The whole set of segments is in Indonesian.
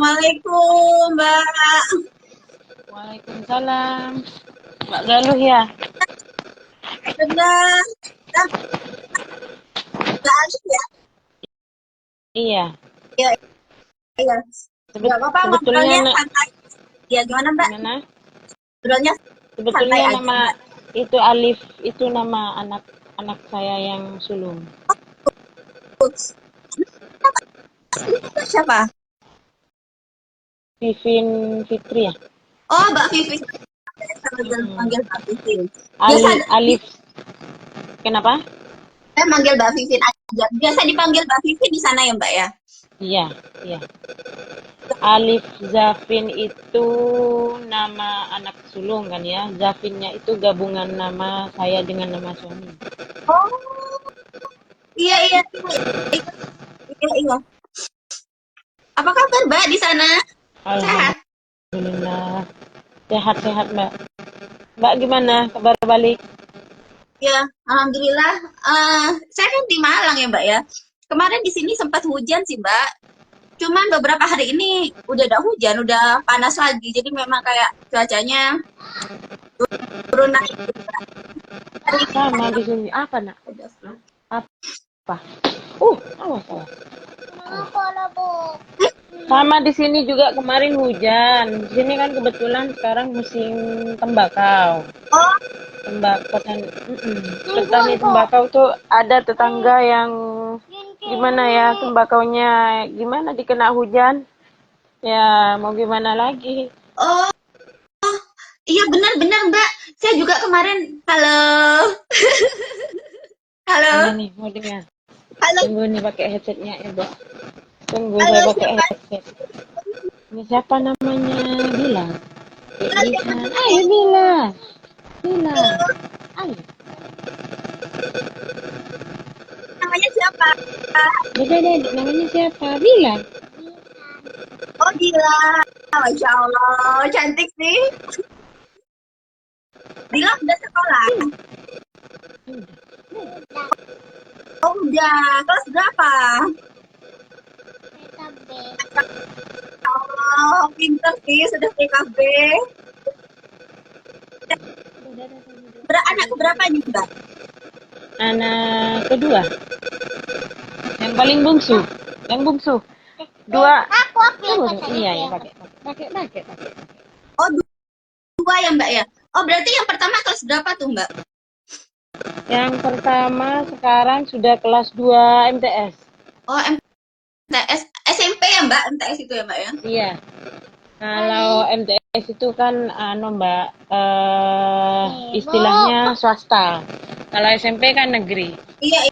Assalamualaikum, Mbak. Waalaikumsalam. Mbak Galuh ya? Benar. Nah, Mbak Alif ya? Iya. Iya, iya. Nggak apa-apa, Sebetulnya ngobrolnya santai. Ya, gimana, Mbak? gimana? Ngobrolnya santai Sebetulnya aja, nama Mbak. itu Alif itu nama anak saya yang sulung. Ups. Itu siapa? Vivin Fitri ya? Oh, Mbak Vivi. Saya Mm-mm. manggil Mbak Vivi. Biasa Alif kenapa? saya manggil Mbak Vivin aja. Biasa dipanggil Mbak Vivi di sana ya, Mbak ya? Iya, iya. Alif Zafin itu nama anak sulung kan ya. Zafinnya itu gabungan nama saya dengan nama suami. Oh, iya, iya, iya. Iya, iya. Apa kabar, Mbak, di sana? Sehat? Alhamdulillah. Sehat-sehat, Mbak. Mbak gimana kabar balik? Ya, alhamdulillah. Saya kan di Malang ya, Mbak ya. Kemarin di sini sempat hujan sih, Mbak. Cuman beberapa hari ini udah ada hujan, udah panas lagi. Jadi memang kayak cuacanya turun naik gitu, Mbak. Hari ini Sama di sini. Apa, Nak? Apa? Awas, awas. Sama di sini juga kemarin hujan. Di sini kan kebetulan sekarang musim tembakau. oh, Petani tembakau tuh ada tetangga yang gimana ya tembakaunya gimana dikena hujan. Ya mau gimana lagi. oh, iya benar-benar, Mbak. Saya juga kemarin, halo, Mana halo, nih mau dengar? halo, Tunggu nih pakai headsetnya ya, Bu. Tunggu halo saya pakai siapa? headset. Ini siapa namanya? Bila. Halo siapa Lisan. namanya? Ayo Bila. Bila. Halo, Ayo. namanya siapa? Dede, dede, namanya siapa? Bila. Oh, Dila. Masya Allah, cantik sih. Dila udah sekolah. Oh, udah. Kelas berapa? Oh, pinter sih, sudah PKB. Anak berapa nih, Mbak? Anak kedua. Yang paling bungsu. Yang bungsu. Dua. Turun. Iya, ya pakai. Pakai. Oh, dua ya, Mbak ya? Oh, berarti yang pertama kelas berapa tuh, Mbak? Yang pertama sekarang sudah kelas 2 MTS. Oh, MTS. SMP ya, Mbak? MTS itu ya, Mbak ya? Iya. Kalau MTS itu kan Mbak istilahnya swasta. Kalau SMP kan negeri. Iya,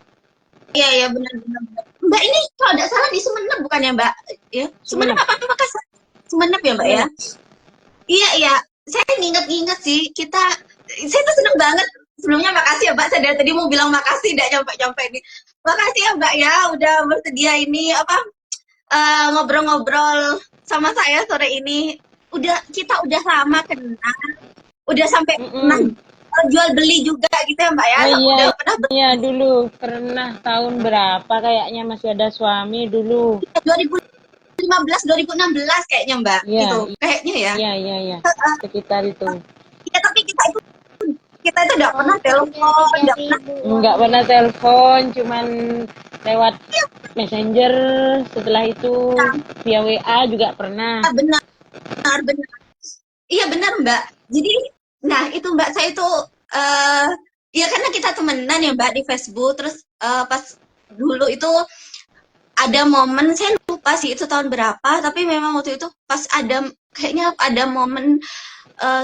iya, iya, benar, benar, benar. Mbak ini kalau tidak salah di Sumeneb bukan ya, Mbak? Ya, Sumeneb Sumenep. apa Makassar? Sumeneb ya, Mbak ya? Sumenep. Iya, iya. Saya nginget-nginget sih, saya tuh seneng banget. Sebelumnya makasih ya, Mbak. Saya dari tadi mau bilang makasih, tidak nyampe-nyampe ini. Makasih ya, Mbak ya, udah bersedia ini apa ngobrol-ngobrol sama saya sore ini. Kita udah lama kenal, udah sampai pernah Mm-mm. jual beli juga gitu ya, Mbak ya. Oh iya, Udah pernah iya dulu pernah tahun berapa kayaknya masih ada suami dulu. 2015, 2016 kayaknya, Mbak. Iya, Gitu. Kayaknya ya. iya. Sekitar itu. Ya, tapi kita itu udah pernah telepon, udah pernah. Nggak pernah telepon, cuman lewat Messenger. Setelah itu via WA juga pernah. Ya, benar, benar. Iya benar, Mbak. Jadi, nah itu Mbak saya itu eh ya karena kita temenan ya Mbak di Facebook, terus pas dulu itu ada momen saya lupa sih itu tahun berapa, tapi memang waktu itu pas ada kayaknya ada momen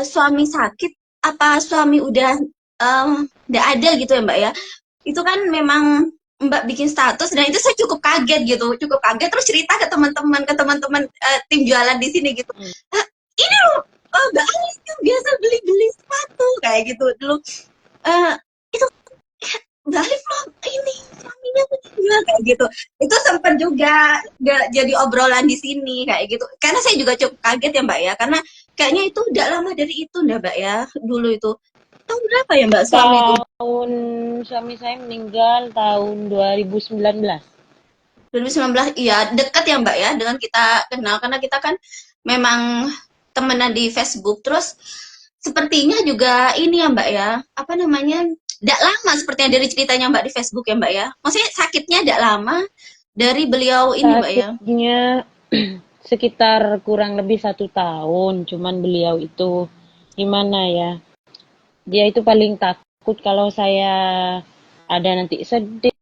suami sakit apa suami udah ada gitu ya Mbak ya. Itu kan memang Mbak bikin status dan itu saya cukup kaget gitu, cukup kaget terus cerita ke teman-teman tim jualan di sini gitu. Hmm. Ini loh Mbak Alis yang biasa beli-beli sepatu kayak gitu dulu. Eh itu Mbak Alif loh ini suaminya meninggal kayak gitu. Itu sempat juga jadi obrolan di sini kayak gitu. Karena saya juga cukup kaget ya Mbak ya, karena kayaknya itu udah lama dari itu dah Mbak ya dulu itu. Tahun berapa ya Mbak suami itu? Tahun suami saya meninggal tahun 2019. 2019, iya dekat ya Mbak ya dengan kita kenal karena kita kan memang temenan di Facebook. Terus sepertinya juga ini ya Mbak ya, apa namanya? Tidak lama seperti yang dari ceritanya Mbak di Facebook ya Mbak ya. Maksudnya sakitnya tidak lama dari beliau ini Mbak ya. Sakitnya sekitar kurang lebih 1 tahun, cuman beliau itu gimana ya? Dia itu paling takut kalau saya ada nanti sedih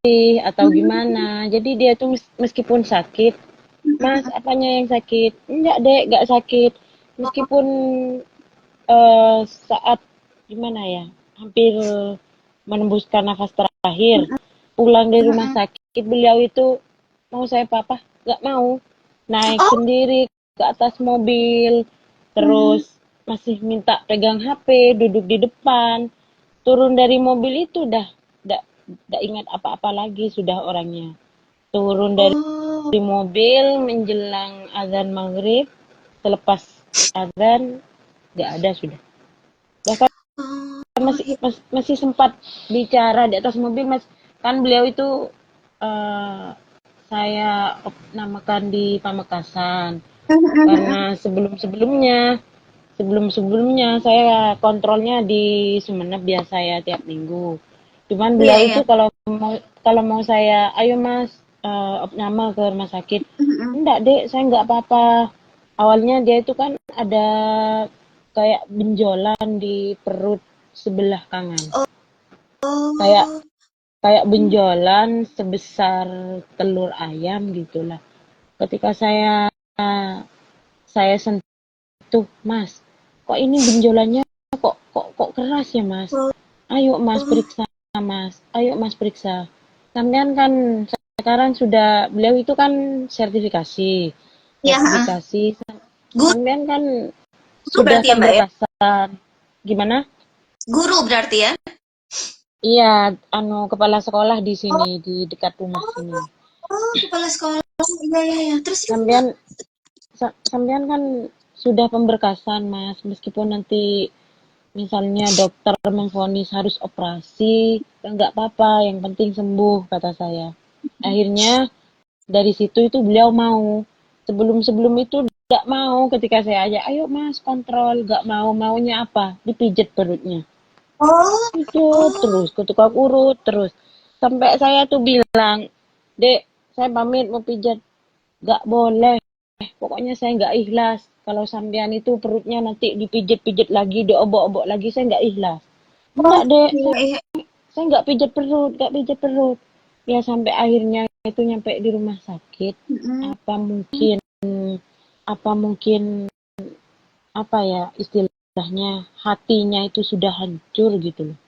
atau gimana. Jadi dia tuh meskipun sakit, Mas, apanya yang sakit? Enggak, Dek, enggak sakit. Meskipun saat gimana ya? Hampir menembuskan nafas terakhir, pulang dari rumah sakit, beliau itu mau saya papa, enggak mau. Naik Oh, sendiri ke atas mobil, terus masih minta pegang HP, duduk di depan. Turun dari mobil itu udah ingat apa-apa lagi sudah orangnya. Turun dari oh, mobil menjelang azan maghrib, selepas azan nggak ada sudah. Bahkan oh, masih iya. masih sempat bicara di atas mobil, mas, kan beliau itu eh, saya namakan di Pamekasan karena sebelum-sebelumnya saya kontrolnya di Sumeneb biasa ya tiap minggu. Cuman Iya, beliau iya. itu kalau mau saya, ayo mas, nama ke rumah sakit. Enggak dek, saya enggak apa-apa. Awalnya dia itu kan ada kayak benjolan di perut sebelah kanan. Kayak Oh, kayak benjolan sebesar telur ayam gitulah. Ketika saya sentuh, Mas, kok ini benjolannya kok keras ya, Mas? oh, Ayo Mas periksa, Mas. Ayo Mas periksa. Sampean kan sekarang sudah, beliau itu kan sertifikasi. iya, heeh. Sertifikasi. Guru Sampean kan sudah berarti ya Mbak ya? pamekasan. Gimana? Guru berarti ya? Iya, kepala sekolah di Oh, sini, di dekat rumah sini. oh, kepala sekolah. Iya, iya, iya. Terus terus Sampean Mbak. sampean kan sudah pemberkasan, Mas. Meskipun nanti misalnya dokter memvonis harus operasi, ya nggak apa-apa, yang penting sembuh, kata saya. Akhirnya dari situ itu beliau mau. Sebelum-sebelum itu nggak mau ketika saya ajak, ayo mas kontrol, nggak mau. Maunya apa? Dipijet perutnya. Oh, Pijet oh, terus, ketukar urut terus. Sampai saya tuh bilang, dek, saya pamit mau pijat. Nggak boleh. Pokoknya saya nggak ikhlas. Kalau sampean itu perutnya nanti dipijet-pijet lagi, diobok-obok lagi, saya nggak ikhlas. oh, Enggak, Dek. iya, iya. Saya nggak pijat perut, nggak pijat perut. Ya sampai akhirnya itu nyampe di rumah sakit. Mm-mm. Apa mungkin, apa mungkin, apa ya istilahnya, hatinya itu sudah hancur gitu loh.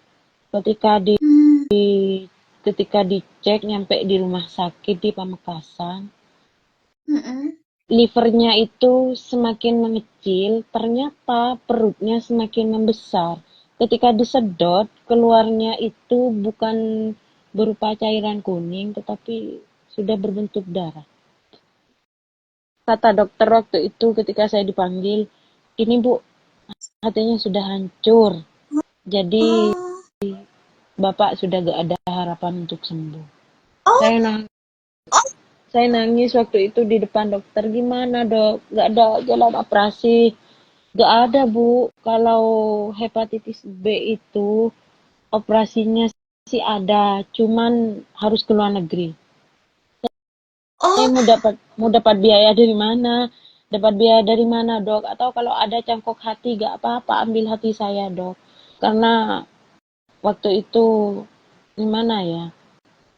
Ketika di Hmm, ketika dicek nyampe di rumah sakit di Pamekasan, mm-mm. livernya itu semakin mengecil, ternyata perutnya semakin membesar. Ketika disedot, keluarnya itu bukan berupa cairan kuning, tetapi sudah berbentuk darah. Kata dokter waktu itu ketika saya dipanggil, ini bu, hatinya sudah hancur. Jadi Oh, bapak sudah gak ada harapan untuk sembuh. oh, Saya nang oh, saya nangis waktu itu di depan dokter, gimana dok? Gak ada jalan operasi. Gak ada bu, kalau hepatitis B itu operasinya sih ada, cuman harus ke luar negeri. Saya oh, mau dapat biaya dari mana? Dapat biaya dari mana dok? Atau kalau ada cangkok hati gak apa-apa ambil hati saya dok. Karena waktu itu gimana ya?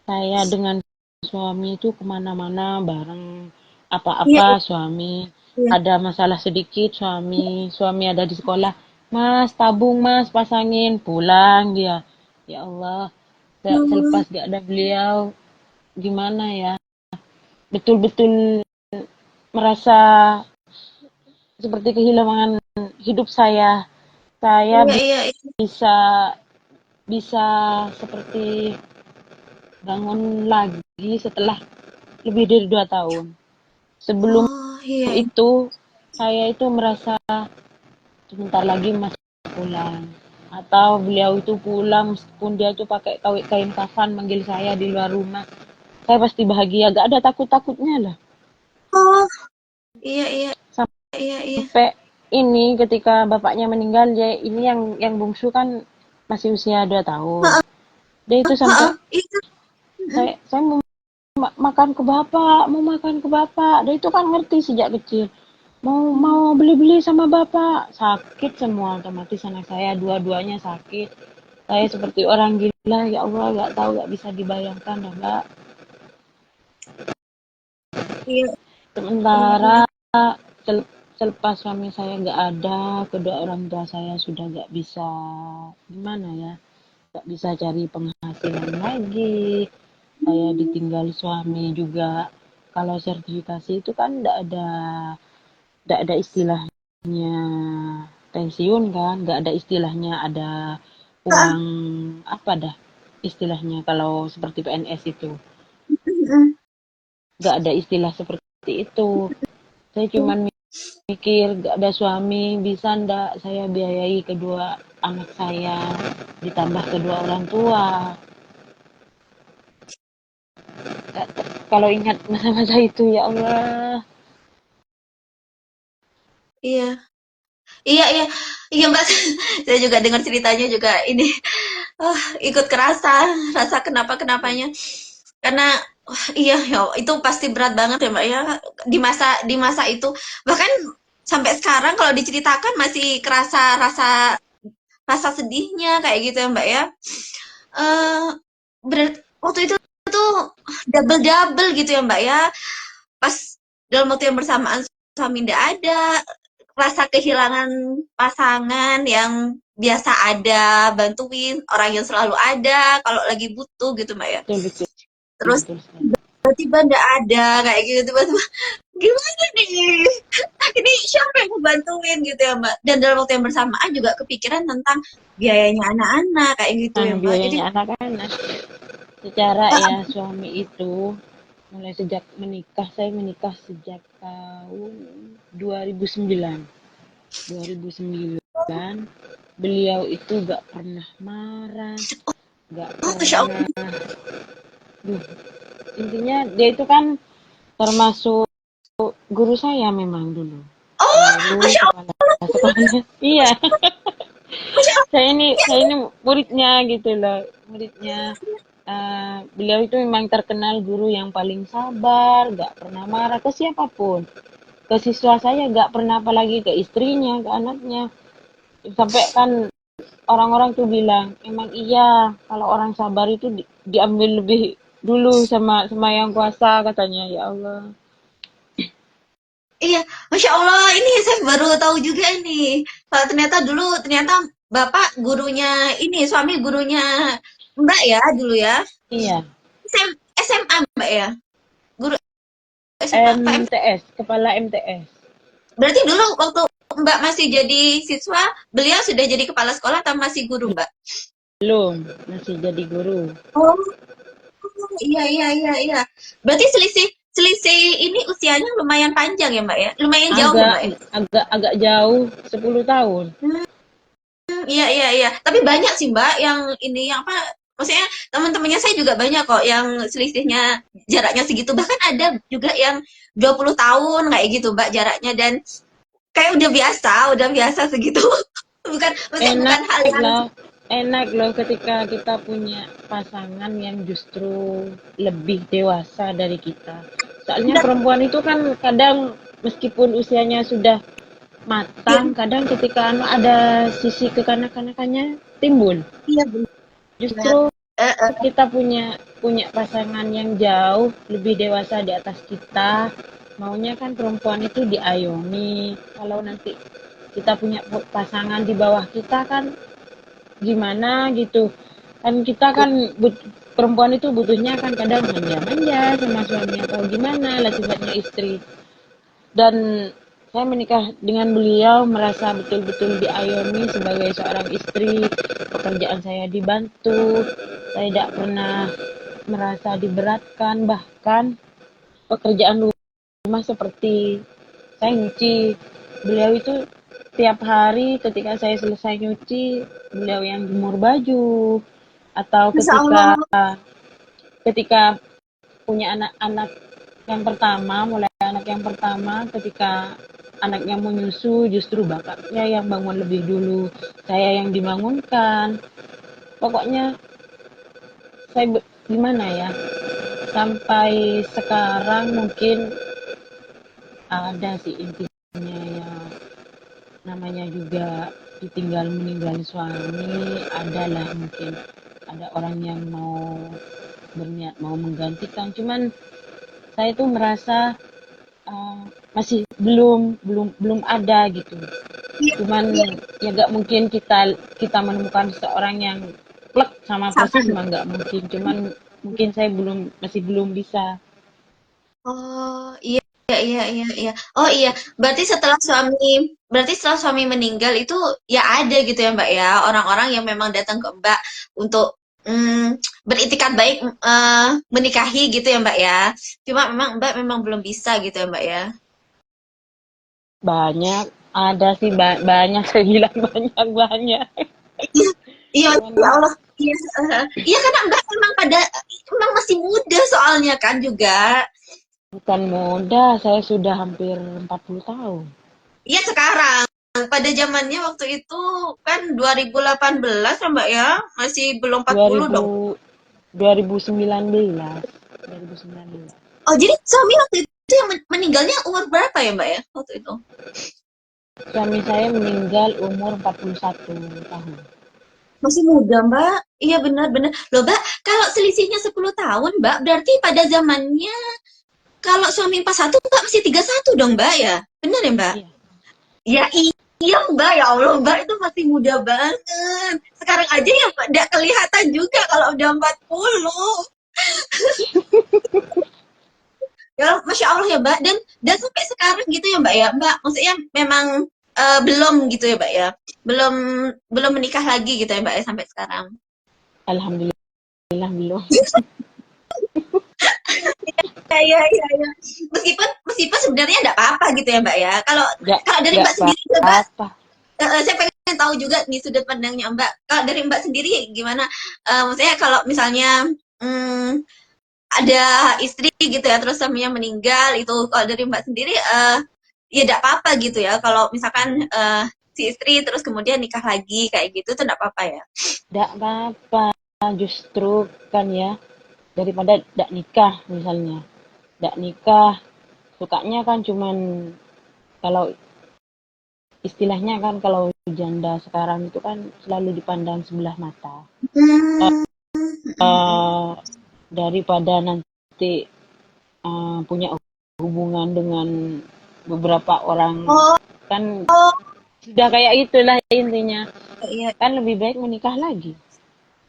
Saya dengan suami itu kemana-mana bareng, iya, apa-apa suami. iya. Ada masalah sedikit suami ada di sekolah. Mas, tabung mas, pasangin. Pulang dia. Ya Allah, Hmm, selepas gak ada beliau, gimana ya? Betul-betul merasa seperti kehilangan hidup saya. Saya iya, iya, iya. bisa bisa seperti bangun lagi setelah lebih dari 2 tahun. Sebelum Oh, iya, iya. itu, saya itu merasa sebentar lagi Mas pulang. Atau beliau itu pulang meskipun dia itu pakai kain kafan manggil saya di luar rumah. saya pasti bahagia, gak ada takut-takutnya lah. Oh, iya, iya, iya, iya. Sampai ini ketika bapaknya meninggal, dia ini yang bungsu kan masih usia 2 tahun. Heeh, Dia itu sampai heeh, itu. Mm. saya mau makan ke bapak, mau makan ke bapak. Dia itu kan ngerti sejak kecil. Mau mau beli-beli sama bapak. Sakit semua otomatis anak saya, dua-duanya sakit. Saya seperti orang gila, ya Allah, gak tahu, gak bisa dibayangkan dah, Mbak. Iya, Sementara benar-benar. selepas suami saya nggak ada, kedua orang tua saya sudah nggak bisa, gimana ya, nggak bisa cari penghasilan lagi. Saya ditinggal suami juga. Kalau sertifikasi itu kan nggak ada istilahnya pensiun kan, nggak ada istilahnya ada Heeh, uang apa dah istilahnya kalau seperti PNS itu. mm, Nggak ada istilah seperti itu. Saya cuma mikir gak ada suami, bisa ndak saya biayai kedua anak saya, ditambah kedua orang tua. Kalau ingat masa-masa itu, ya Allah. iya, iya, iya, iya Mbak. Saya juga dengar ceritanya juga ini, ikut kerasa, rasa kenapa-kenapanya. Karena iya, ya, itu pasti berat banget ya Mbak ya di masa itu. Bahkan sampai sekarang kalau diceritakan masih kerasa rasa rasa sedihnya kayak gitu ya Mbak ya. Eh waktu itu tuh double-double gitu ya Mbak ya. Pas dalam waktu yang bersamaan suami tidak ada, rasa kehilangan pasangan yang biasa ada, bantuin, orang yang selalu ada kalau lagi butuh gitu Mbak ya. Betul, betul, Terus betul sekali. tiba-tiba nggak ada kayak gitu, tiba-tiba gimana nih? Ini siapa yang ngebantuin gitu ya Mbak? Dan dalam waktu yang bersamaan juga kepikiran tentang biayanya anak-anak kayak gitu ya Mbak. Jadi Biayanya anak-anak. Secara ya suami itu mulai sejak menikah, saya menikah sejak tahun 2009. 2009 beliau itu gak pernah marah, gak oh Masya pernah, Allah. duh, intinya dia itu kan termasuk guru saya memang dulu. Oh Dulu Masya kepala sekolahnya. Iya, Allah. saya ini muridnya gitu loh, muridnya. Beliau itu memang terkenal guru yang paling sabar, gak pernah marah ke siapapun. Ke siswa saya gak pernah, apalagi ke istrinya, ke anaknya. Sampai kan orang-orang tuh bilang, emang iya kalau orang sabar itu diambil lebih dulu sama yang kuasa katanya, ya Allah. Iya, Masya Allah, ini saya baru tahu juga ini. Kalau ternyata Bapak gurunya ini, suami gurunya Mbak ya dulu ya. Iya, SMA Mbak ya. Guru SMA Pak MTS, kepala MTS. Berarti dulu waktu Mbak masih jadi siswa, beliau sudah jadi kepala sekolah atau masih guru Mbak? Belum, masih jadi guru. Oh, iya, iya, iya, iya. Berarti selisih selisih ini usianya lumayan panjang ya Mbak ya? Lumayan jauh ya Agak Mbak ya? agak agak jauh, 10 tahun. Iya, iya, iya. Tapi banyak sih Mbak yang ini yang apa? Maksudnya teman-temannya saya juga banyak kok yang selisihnya jaraknya segitu. Bahkan ada juga yang 20 tahun kayak gitu Mbak jaraknya dan kayak udah biasa segitu. Bukan maksudnya Enak bukan hal yang loh, enak loh ketika kita punya pasangan yang justru lebih dewasa dari kita. Soalnya perempuan itu kan kadang meskipun usianya sudah iya, matang, kadang ketika ada sisi kekanak-kanakannya timbul. iya benar. Justru Heeh. kita punya punya pasangan yang jauh lebih dewasa di atas kita, maunya kan perempuan itu diayomi. Kalau nanti kita punya pasangan di bawah kita kan gimana gitu, kan kita kan perempuan itu butuhnya kan kadang manja-manja sama suami atau gimana lah sifatnya istri. Dan saya menikah dengan beliau merasa betul-betul diayomi sebagai seorang istri, pekerjaan saya dibantu, saya tidak pernah merasa diberatkan, bahkan pekerjaan rumah seperti saya nyuci, beliau itu tiap hari ketika saya selesai nyuci, beliau yang jemur baju, atau Masya ketika Allah. ketika punya anak-anak yang pertama, mulai anak yang pertama, ketika anaknya mau nyusu, justru bapaknya yang bangun lebih dulu, saya yang dibangunkan. Pokoknya gimana ya, sampai sekarang mungkin ada sih intinya ya, namanya juga ditinggal meninggal suami, adalah mungkin ada orang yang mau berniat mau menggantikan, cuman saya tuh merasa uh, masih belum ada gitu. Iya, Cuman iya, ya gak mungkin kita kita menemukan seorang yang plek sama sama. persis, mah nggak mungkin. Cuman mungkin saya masih belum bisa. Oh, iya, iya, iya, iya. Oh iya, berarti setelah suami meninggal itu ya ada gitu ya Mbak ya, orang-orang yang memang datang ke Mbak untuk beritikat baik menikahi gitu ya Mbak ya. Cuma memang Mbak memang belum bisa gitu ya Mbak ya. Banyak, ada sih banyak, saya bilang banyak banyak. Iya, iya, ya Cuman Allah. Iya, iya karena Mbak memang masih muda soalnya kan juga. bukan muda, saya sudah hampir 40 tahun. Iya sekarang. Pada zamannya waktu itu kan 2018 ya Mbak ya, masih belum 40 dong. 2000 2019 2019. Oh jadi suami waktu itu yang meninggalnya umur berapa ya Mbak ya waktu itu? Suami saya meninggal umur 41 tahun. Masih muda Mbak. Iya benar-benar. Loh Mbak, kalau selisihnya 10 tahun Mbak, berarti pada zamannya kalau suami 41 Mbak masih 31 dong Mbak ya? Benar ya Mbak? Iya. Ya iya Mbak, ya Allah Mbak itu masih muda banget. Sekarang aja ya Mbak, tidak kelihatan juga kalau udah 40. Ya, Masya Allah ya Mbak. Dan sampai sekarang gitu ya Mbak ya. Mbak, maksudnya memang belum gitu ya Mbak ya. Belum belum menikah lagi gitu ya Mbak ya sampai sekarang. Alhamdulillah belum. Ya, ya, ya, ya. Meskipun meskipun sebenarnya enggak apa-apa gitu ya Mbak ya. Kalau kalau dari Nggak Mbak sendiri ya Mbak, apa-apa. saya pengen tahu juga nih sudut pandangnya Mbak. Kalau dari Mbak sendiri gimana? Maksudnya kalau misalnya hmm, ada istri gitu ya, terus suaminya meninggal itu kalau dari Mbak sendiri ya enggak apa-apa gitu ya. Kalau misalkan si istri terus kemudian nikah lagi kayak gitu tuh enggak apa-apa ya. Nggak apa-apa. Justru kan ya, daripada nggak nikah misalnya. Nggak nikah, sukanya kan cuman, kalau istilahnya kan, kalau janda sekarang itu kan selalu dipandang sebelah mata. Hmm. Eh, Daripada nanti punya hubungan dengan beberapa orang, Oh, kan sudah kayak itulah intinya, iya. kan lebih baik menikah lagi.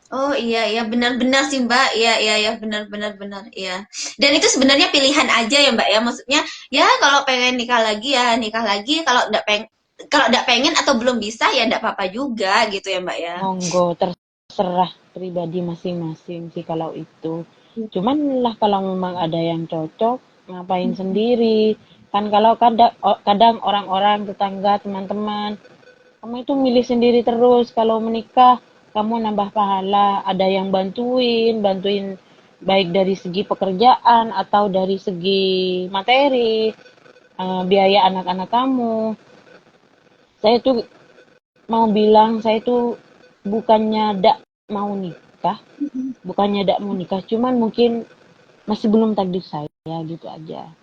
Oh iya iya benar-benar sih Mbak. Iya iya iya benar-benar benar iya. Dan itu sebenarnya pilihan aja ya Mbak ya. Maksudnya ya kalau pengen nikah lagi ya nikah lagi. Kalau enggak pengen atau belum bisa ya enggak apa-apa juga gitu ya Mbak ya. Monggo, terserah pribadi masing-masing sih kalau itu. Cuman lah kalau memang ada yang cocok, ngapain sendiri. Kan kalau kadang, kadang orang-orang, tetangga, teman-teman, kamu itu milih sendiri terus. Kalau menikah, kamu nambah pahala. Ada yang bantuin baik dari segi pekerjaan atau dari segi materi, biaya anak-anak kamu. Saya tuh mau bilang, saya tuh bukannya dak mau nikah, bukannya dak mau nikah, cuman mungkin masih belum takdir saya, gitu aja.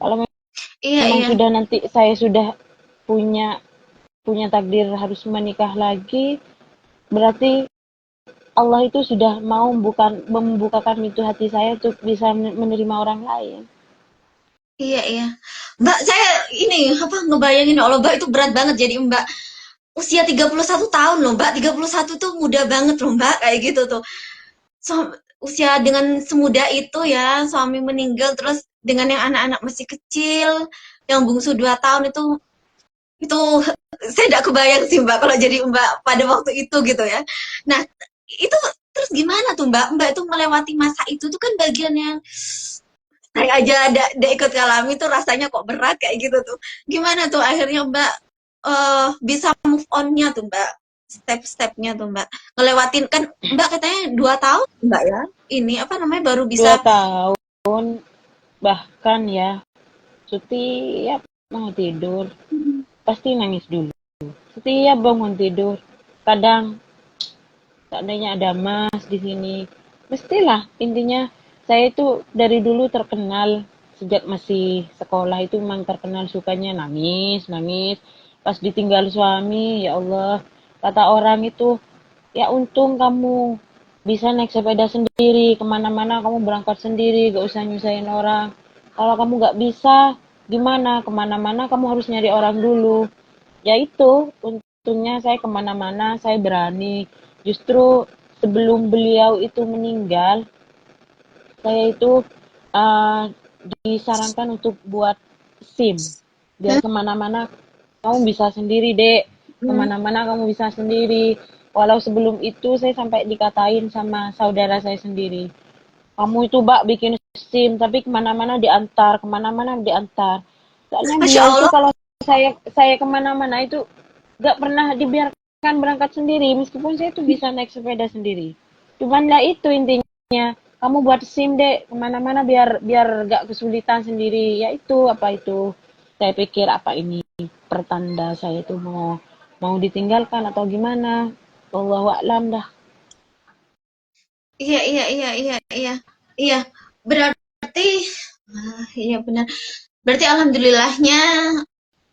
Kalau Iya memang iya. sudah, nanti saya sudah punya punya takdir harus menikah lagi, berarti Allah itu sudah mau membukakan pintu hati saya untuk bisa menerima orang lain. Iya iya. Mbak saya ini apa ngebayangin ya Allah Mbak itu berat banget jadi Mbak usia 31 tahun loh Mbak. 31 tuh muda banget loh Mbak kayak gitu tuh. Usia dengan semuda itu ya suami meninggal terus dengan yang anak-anak masih kecil yang bungsu 2 tahun itu saya tidak kebayang sih Mbak kalau jadi Mbak pada waktu itu gitu ya. Nah, itu terus gimana tuh Mbak? Mbak itu melewati masa itu tuh kan bagian yang saya aja ada ikut ngalami tuh rasanya kok berat kayak gitu tuh. Gimana tuh akhirnya Mbak bisa move on-nya tuh Mbak? Step-stepnya tuh Mbak. Ngelewatin kan Mbak katanya 2 tahun Mbak ya. Ini apa namanya baru bisa 2 tahun. bahkan ya setiap mau tidur pasti nangis dulu. Setiap bangun tidur, kadang seandainya ada Mas di sini, mestilah intinya saya itu dari dulu terkenal sejak masih sekolah itu memang terkenal sukanya nangis, nangis. Pas ditinggal suami, ya Allah, kata orang itu, ya untung kamu bisa naik sepeda sendiri, kemana-mana kamu berangkat sendiri, gak usah nyusahin orang. Kalau kamu gak bisa, gimana? Kemana-mana kamu harus nyari orang dulu. Ya itu, untungnya saya kemana-mana, saya berani. Justru sebelum beliau itu meninggal, saya itu uh, disarankan untuk buat SIM. Biar kemana-mana kamu bisa sendiri, Dek. Kemana-mana kamu bisa sendiri. Walau sebelum itu saya sampai dikatain sama saudara saya sendiri. Kamu itu, Mbak, bikin SIM, tapi kemana-mana diantar, kemana-mana diantar. Soalnya Masya beliau itu Allah. kalau saya kemana-mana itu gak pernah dibiarkan berangkat sendiri, meskipun saya tuh bisa naik sepeda sendiri. Cuman lah itu intinya, kamu buat SIM deh kemana-mana biar biar gak kesulitan sendiri. Ya itu apa itu? Saya pikir apa ini pertanda saya itu mau mau ditinggalkan atau gimana? Wallahu a'lam dah. Iya, iya, iya, iya, iya. Iya, berarti iya benar. Berarti alhamdulillahnya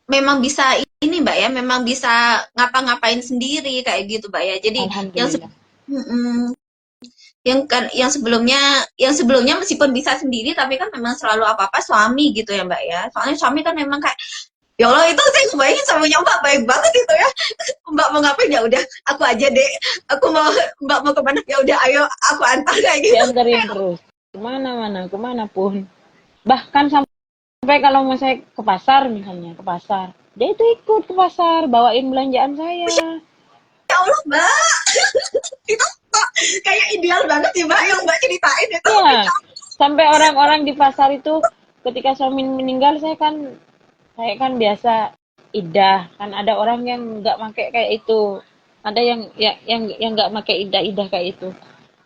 memang bisa ini Mbak ya, memang bisa ngapa-ngapain sendiri kayak gitu Mbak ya. Jadi yang Alhamdulillah. mm, yang sebelumnya meskipun bisa sendiri tapi kan memang selalu apa-apa suami gitu ya Mbak ya. Soalnya suami kan memang kayak ya Allah itu saya kebayang suaminya Mbak baik banget itu ya. Mbak mau ngapain ya udah aku aja deh. Aku mau Mbak mau kemana ya udah ayo aku antar kayak gitu. Dianterin terus kemana-mana, kemana pun. Bahkan sampai kalau mau saya ke pasar misalnya, ke pasar, dia itu ikut ke pasar, bawain belanjaan saya. Ya Allah Mbak, itu kok kayak ideal banget sih Mbak yang Mbak ceritain itu. Ya, sampai orang-orang di pasar itu ketika suami meninggal saya kan biasa idah. Kan ada orang yang nggak pakai kayak itu. Ada yang nggak pakai idah-idah kayak itu.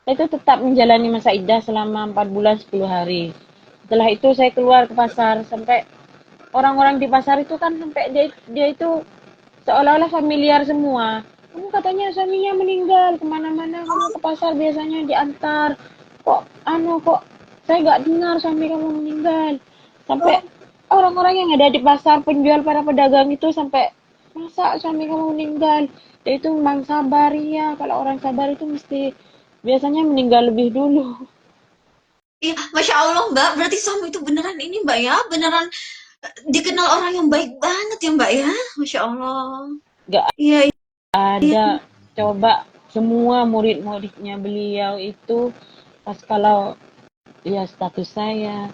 Saya itu tetap menjalani masa idah selama 4 bulan 10 hari. Setelah itu saya keluar ke pasar sampai orang-orang di pasar itu kan sampai dia itu seolah-olah familiar semua. Kamu katanya suaminya meninggal, kemana-mana kamu ke pasar biasanya diantar. Kok saya nggak dengar suami kamu meninggal. Sampai orang-orang yang ada di pasar, penjual para pedagang itu sampai masa suami kamu meninggal. Dia itu memang sabar ya. Kalau orang sabar itu mesti biasanya meninggal lebih dulu. Iya, Masya Allah Mbak, berarti suami itu beneran ini Mbak ya, beneran dikenal orang yang baik banget ya Mbak ya, Masya Allah. Gak Iya, iya. ada. Coba semua murid-muridnya beliau itu pas kalau ya status saya.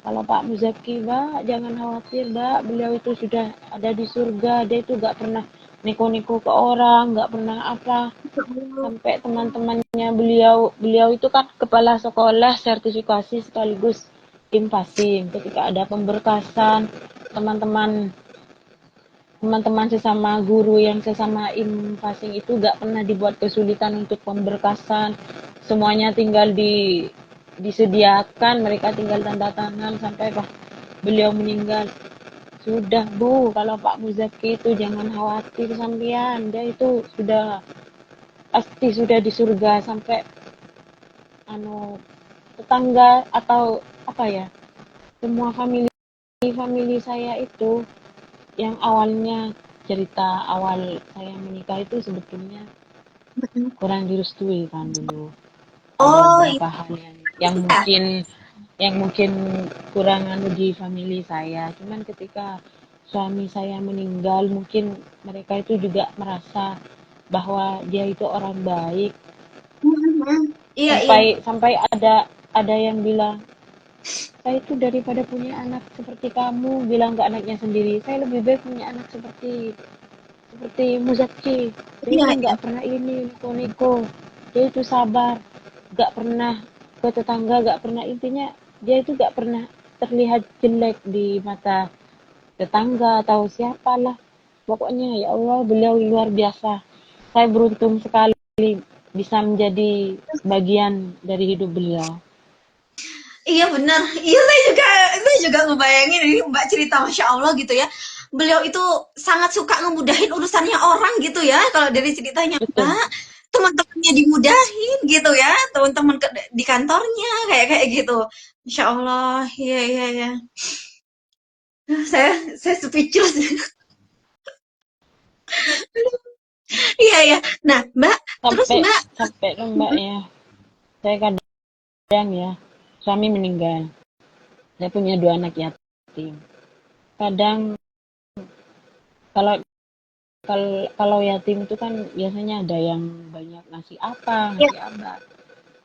Kalau Pak Muzaki, Mbak, jangan khawatir, Mbak. Beliau itu sudah ada di surga. Dia itu gak pernah neko-neko ke orang, gak pernah apa. Masya Allah. Sampai teman-temannya beliau itu kan kepala sekolah sertifikasi sekaligus tim passing. Ketika ada pemberkasan, teman-teman teman-teman sesama guru yang sesama im passing itu gak pernah dibuat kesulitan untuk pemberkasan. Semuanya tinggal disediakan, mereka tinggal tanda tangan sampai beliau meninggal. Sudah Bu, kalau Pak Muzaki itu jangan khawatir sampean, dia itu sudah pasti sudah di surga sampai anu tetangga atau apa ya, semua famili saya itu yang awalnya cerita awal saya menikah itu sebetulnya kurang direstui kan dulu. Ada Oh beberapa hal yang iya. mungkin kurang anu di family saya. Cuman ketika suami saya meninggal, mungkin mereka itu juga merasa bahwa dia itu orang baik. Mhm. Iya, iya. Sampai ada yang bilang, saya itu daripada punya anak seperti kamu, bilang ke anaknya sendiri, saya lebih baik punya anak seperti Muzaki. Dia Iya, itu iya. nggak pernah ini niko-niko, dia itu sabar, nggak pernah ke tetangga, nggak pernah intinya dia itu nggak pernah terlihat jelek di mata tetangga atau siapalah. Pokoknya ya Allah beliau luar biasa. Saya beruntung sekali bisa menjadi bagian dari hidup beliau. Iya benar. Iya saya juga ngebayangin ini Mbak cerita Masya Allah gitu ya. Beliau itu sangat suka ngemudahin urusannya orang gitu ya. Kalau dari ceritanya Betul. Mbak, teman-temannya dimudahin gitu ya. Teman-teman di kantornya kayak kayak gitu. Masya Allah. Iya iya iya. Saya speechless. Iya iya. Nah Mbak, terus Sampai Mbak, sampai tuh Mbak ya, saya kadang ya, suami meninggal. Saya punya dua anak yatim. Kadang kalau kalau kalau yatim itu kan biasanya ada yang banyak ngasih apa, iya ngasih apa.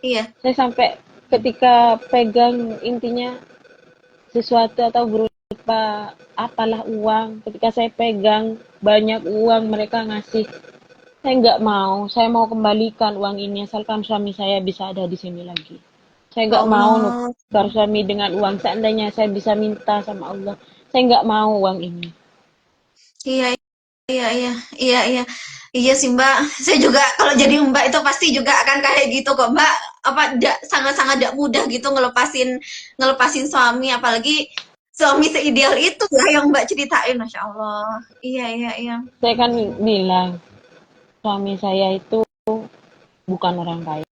iya. Saya sampai ketika pegang intinya sesuatu atau berupa apalah uang, ketika saya pegang banyak uang mereka ngasih, saya nggak mau, saya mau kembalikan uang ini asalkan suami saya bisa ada di sini lagi. Saya Ya nggak mau Allah. nukar suami dengan uang, seandainya saya bisa minta sama Allah, saya nggak mau uang ini. Iya iya iya iya iya iya sih Mbak. Saya juga kalau jadi Mbak itu pasti juga akan kayak gitu kok Mbak. Apa sangat-sangat tidak mudah gitu ngelepasin ngelepasin suami, apalagi suami seideal itu ya yang Mbak ceritain, Masya Allah. Iya iya iya. Saya kan bilang, suami saya itu bukan orang kaya.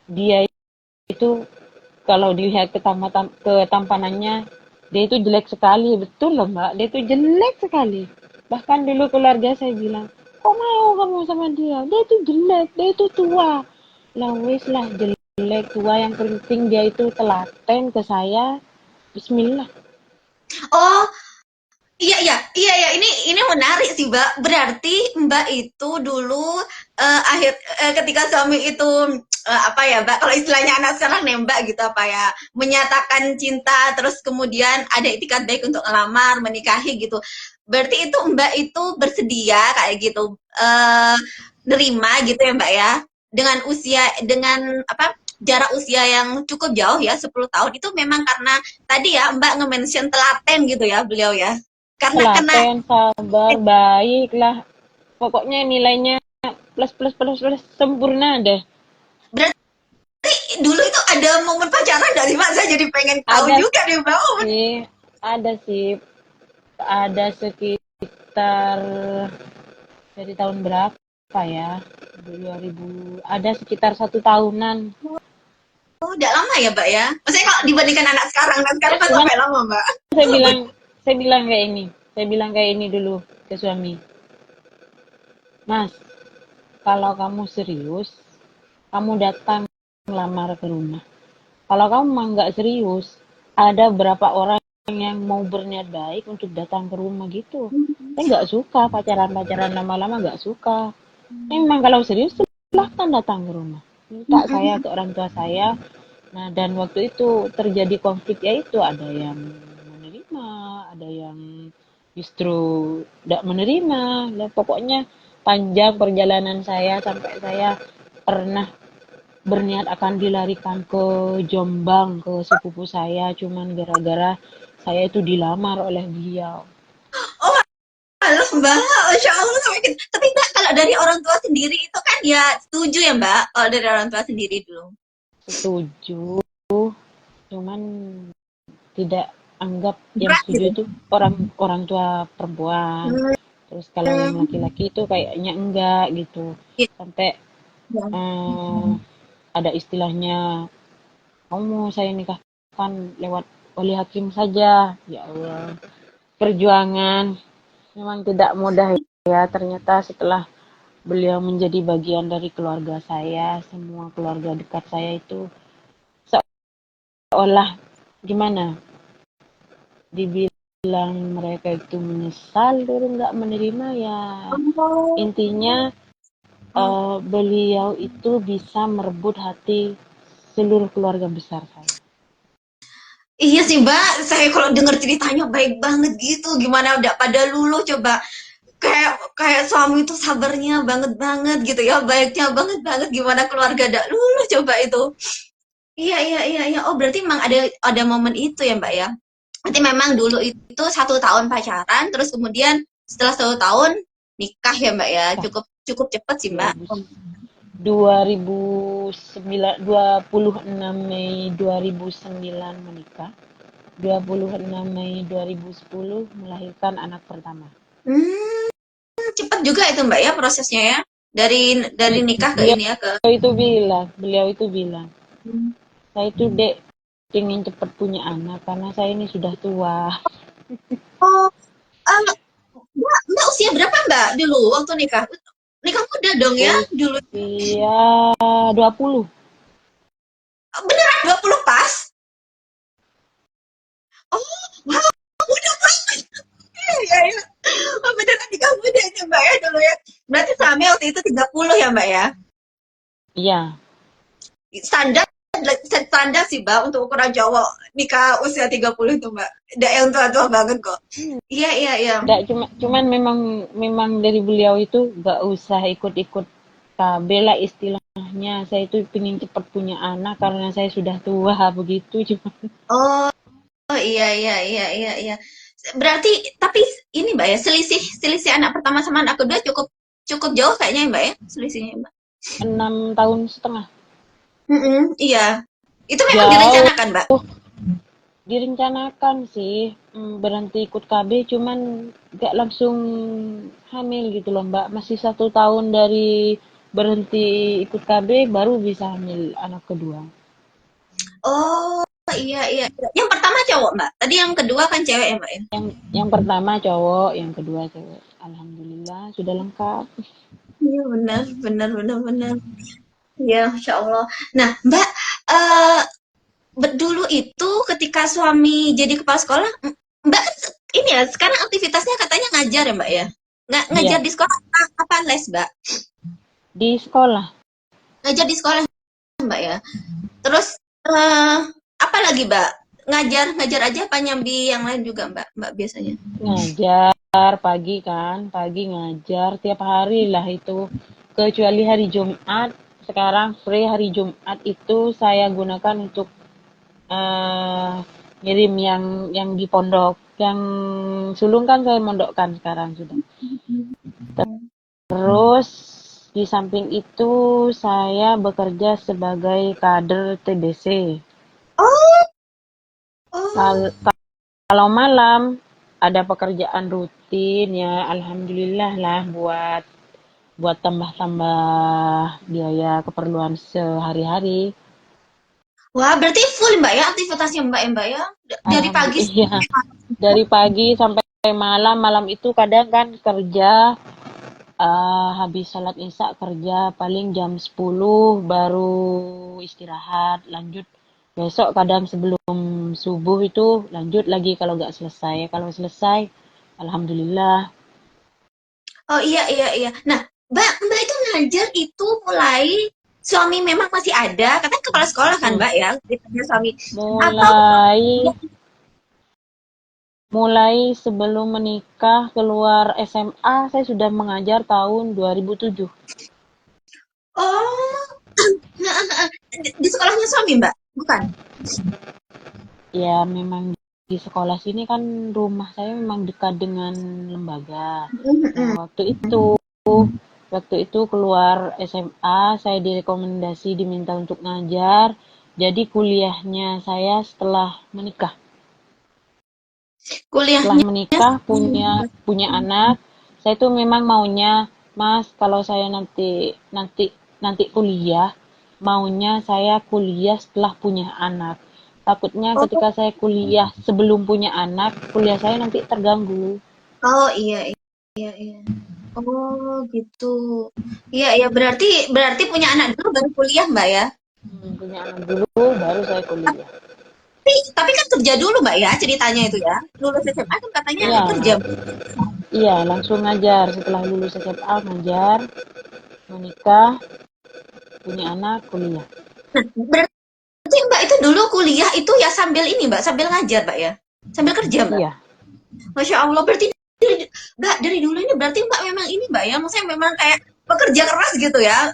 Dia itu kalau dilihat ketampanannya, dia itu jelek sekali. Betul loh Mbak, dia itu jelek sekali. Bahkan dulu keluarga saya bilang, kok mau kamu sama dia? Dia itu jelek, dia itu tua. Lah wis lah, jelek tua, yang penting dia itu telaten ke saya. Bismillah. Oh, iya iya iya ya, ini menarik sih Mbak. Berarti Mbak itu dulu ketika suami itu apa ya Mbak, kalau istilahnya anak sekarang nembak gitu apa ya, menyatakan cinta terus kemudian ada itikat baik untuk ngelamar, menikahi gitu. Berarti itu Mbak itu bersedia kayak gitu nerima gitu ya Mbak ya. Dengan usia dengan apa? Jarak usia yang cukup jauh ya 10 tahun itu memang karena tadi ya Mbak nge-mention telaten gitu ya beliau ya. Karena kena Telaten, sabar, baik lah. Pokoknya nilainya plus plus plus plus sempurna deh. berarti dulu itu ada momen pacaran nggak sih Mbak? Saya jadi pengen tahu Ada juga nih Mbak. Oh, sih, ada sih, ada sekitar dari tahun berapa ya? 2000, ada sekitar 1 tahunan. udah lama ya Mbak ya? Maksudnya kalau dibandingkan anak sekarang kan Cuman sampai lama Mbak. saya bilang, saya bilang kayak ini, saya bilang kayak ini dulu ke suami, Mas, kalau kamu serius, kamu datang lamar ke rumah. Kalau kamu mah nggak serius, ada berapa orang yang mau berniat baik untuk datang ke rumah gitu. Saya nggak suka pacaran-pacaran lama-lama, nggak suka. Memang kalau serius silahkan datang ke rumah. Minta saya ke orang tua saya. Nah, dan waktu itu terjadi konflik, yaitu ada yang menerima, ada yang justru tidak menerima. Nah, pokoknya panjang perjalanan saya sampai saya pernah berniat akan dilarikan ke Jombang, ke sepupu saya, cuman gara-gara saya itu dilamar oleh beliau. Oh, halo Mbak, Masya Allah sampai gitu. Tapi Mbak kalau dari orang tua sendiri itu kan ya setuju ya Mbak kalau dari orang tua sendiri dulu. Setuju, cuman tidak anggap yang Berat setuju gitu. itu orang orang tua perempuan. Terus kalau yang Hmm, laki-laki itu kayaknya enggak gitu. gitu. Sampai eh, ada istilahnya, kamu mau saya nikahkan lewat wali hakim saja. Ya Allah, perjuangan memang tidak mudah ya. Ternyata setelah beliau menjadi bagian dari keluarga saya, semua keluarga dekat saya itu seolah gimana? Dibilang mereka itu menyesal dulu nggak menerima ya. Oh. Intinya beliau itu bisa merebut hati seluruh keluarga besar saya. Iya sih Mbak, saya kalau dengar ceritanya baik banget gitu. Gimana udah pada luluh coba. Kayak kayak suami itu sabarnya banget banget gitu ya, baiknya banget banget. Gimana keluarga dak luluh coba itu. Iya iya iya iya. Oh berarti memang ada momen itu ya Mbak ya. Berarti memang dulu itu 1 tahun pacaran, terus kemudian setelah 1 tahun nikah ya Mbak ya. Nah, Cukup cukup cepet sih Mbak. 2000, Oh. 2009, 26 Mei 2009 menikah. 26 Mei 2010 melahirkan anak pertama. Hmm, cepat juga itu Mbak ya prosesnya ya. Dari nikah ke Beliau ini ya ke. beliau itu bilang, saya itu dek ingin cepat punya anak karena saya ini sudah tua. Oh, eh, Mbak usia berapa Mbak dulu waktu nikah? Nikah muda dong ya dulu. Usia 20. Beneran 20 pas? Oh, wow, muda banget. Iya, iya. Oh, beneran nikah muda itu Mbak ya dulu ya. Berarti suami waktu itu 30 ya Mbak ya? Iya, Standar standar sih Mbak untuk ukuran cowok nikah usia 30 itu Mbak. Tidak yang tua-tua banget kok. Iya, iya, iya. enggak cuman memang memang dari beliau itu gak usah ikut-ikut KB lah istilahnya. Saya itu pengen cepat punya anak karena saya sudah tua begitu cuma. Oh, iya, iya, iya, iya, iya. Berarti tapi ini Mbak ya, selisih selisih anak pertama sama anak kedua cukup cukup jauh kayaknya ya Mbak ya, selisihnya Mbak. 6 tahun setengah. Iya. Itu memang Jauh. direncanakan, Mbak? Direncanakan sih berhenti ikut KB, cuman gak langsung hamil gitu loh Mbak. Masih 1 tahun dari berhenti ikut KB baru bisa hamil anak kedua. Oh, iya, iya, iya. Yang pertama cowok, Mbak. Tadi yang kedua kan cewek ya, Mbak ya? Yang pertama cowok, yang kedua cewek. Alhamdulillah sudah lengkap. Iya, benar, benar, benar, benar. Iya, Masya Allah. Nah, Mbak, eh dulu itu ketika suami jadi kepala sekolah, Mbak kan ini ya, sekarang aktivitasnya katanya ngajar ya, Mbak ya? Ngajar Iya, di sekolah apa les, Mbak? di sekolah Ngajar di sekolah, Mbak ya? Terus apa lagi, Mbak? Ngajar ngajar aja apa nyambi yang lain juga, Mbak? Mbak biasanya. ngajar pagi kan, pagi ngajar tiap hari lah itu. Kecuali hari Jumat, sekarang free hari Jumat itu saya gunakan untuk eh ngirim yang di pondok. Yang sulung kan saya mondokkan sekarang sudah. Terus di samping itu saya bekerja sebagai kader TBC. Oh, oh, Kal- Kalau malam ada pekerjaan rutin ya alhamdulillah lah buat buat tambah-tambah biaya keperluan sehari-hari. wah berarti full Mbak ya aktivitasnya Mbak ya Mbak ya dari pagi Alhamdulillah iya. sampai malam. Dari pagi sampai malam, malam itu kadang kan kerja habis sholat isya kerja paling jam 10 baru istirahat lanjut besok kadang sebelum subuh itu lanjut lagi kalau nggak selesai. Kalau selesai alhamdulillah. Oh iya iya iya. Nah Mbak Mbak itu ngajar itu mulai suami memang masih ada, katanya kepala sekolah kan Hmm, Mbak ya, ditanya suami. Atau mulai mulai sebelum menikah keluar SMA saya sudah mengajar tahun 2007. oh di sekolahnya suami Mbak, bukan? Ya memang di sekolah sini kan rumah saya memang dekat dengan lembaga. Nah, waktu itu keluar SMA, saya direkomendasi diminta untuk ngajar. Jadi kuliahnya saya setelah menikah. Setelah Kuliahnya menikah punya punya anak, saya tuh memang maunya, Mas, kalau saya nanti nanti nanti kuliah, maunya saya kuliah setelah punya anak. Takutnya oh ketika saya kuliah sebelum punya anak, kuliah saya nanti terganggu. oh iya iya iya. Oh gitu. Iya iya berarti berarti punya anak dulu baru kuliah Mbak ya? Punya anak dulu, baru saya kuliah. Tapi kan kerja dulu Mbak ya ceritanya itu ya. Lulus SMA kan katanya Iya, kerja. iya, langsung ngajar. Setelah lulus SMA, ngajar, menikah, punya anak, kuliah. Nah, berarti Mbak itu dulu kuliah itu ya sambil ini Mbak, sambil ngajar Mbak ya? Sambil kerja Mbak? Iya, Masya Allah, berarti Mbak dari dulu ini berarti Mbak memang ini Mbak ya, maksudnya memang kayak pekerja keras gitu ya.